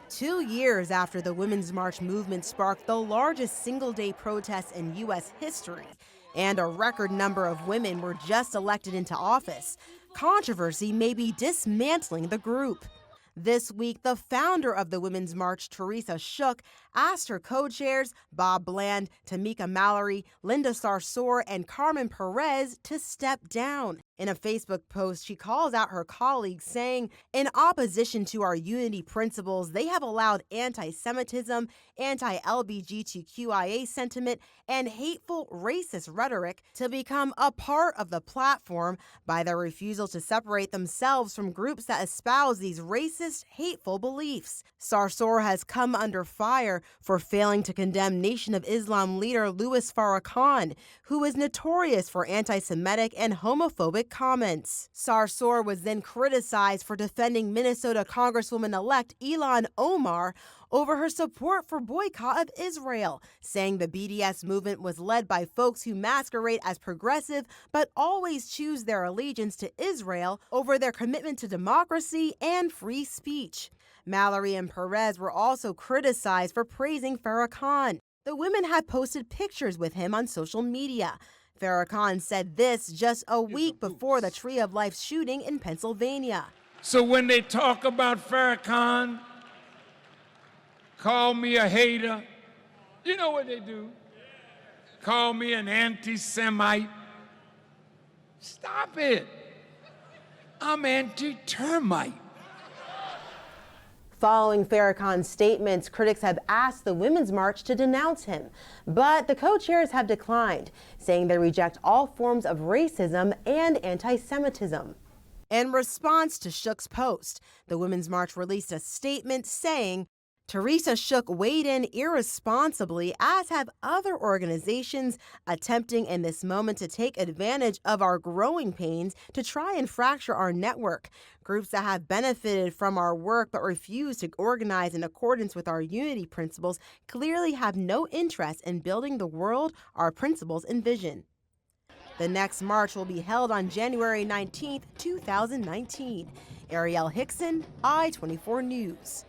2 years after the Women's March movement sparked the largest single-day protest in U.S. history, and a record number of women were just elected into office, controversy may be dismantling the group. This week, the founder of the Women's March, Teresa Shook, asked her co-chairs, Bob Bland, Tamika Mallory, Linda Sarsour, and Carmen Perez, to step down. In a Facebook post, she calls out her colleagues, saying, in opposition to our unity principles, they have allowed anti-Semitism, anti-LGBTQIA sentiment, and hateful racist rhetoric to become a part of the platform by their refusal to separate themselves from groups that espouse these racist, hateful beliefs. Sarsour has come under fire for failing to condemn Nation of Islam leader Louis Farrakhan, who is notorious for anti-Semitic and homophobic comments. Sarsour was then criticized for defending Minnesota Congresswoman-elect Ilhan Omar over her support for boycott of Israel, saying the BDS movement was led by folks who masquerade as progressive but always choose their allegiance to Israel over their commitment to democracy and free speech. Mallory and Perez were also criticized for praising Farrakhan. The women had posted pictures with him on social media. Farrakhan said this just a week before the Tree of Life shooting in Pennsylvania. So when they talk about Farrakhan, call me a hater, you know what they do? Call me an anti-Semite. Stop it. I'm anti-termite. Following Farrakhan's statements, critics have asked the Women's March to denounce him, but the co-chairs have declined, saying they reject all forms of racism and anti-Semitism. In response to Shook's post, the Women's March released a statement saying, Teresa Shook weighed in irresponsibly, as have other organizations attempting in this moment to take advantage of our growing pains to try and fracture our network. Groups that have benefited from our work but refuse to organize in accordance with our unity principles clearly have no interest in building the world our principles envision. The next march will be held on January 19, 2019. Arielle Hixson, I-24 News.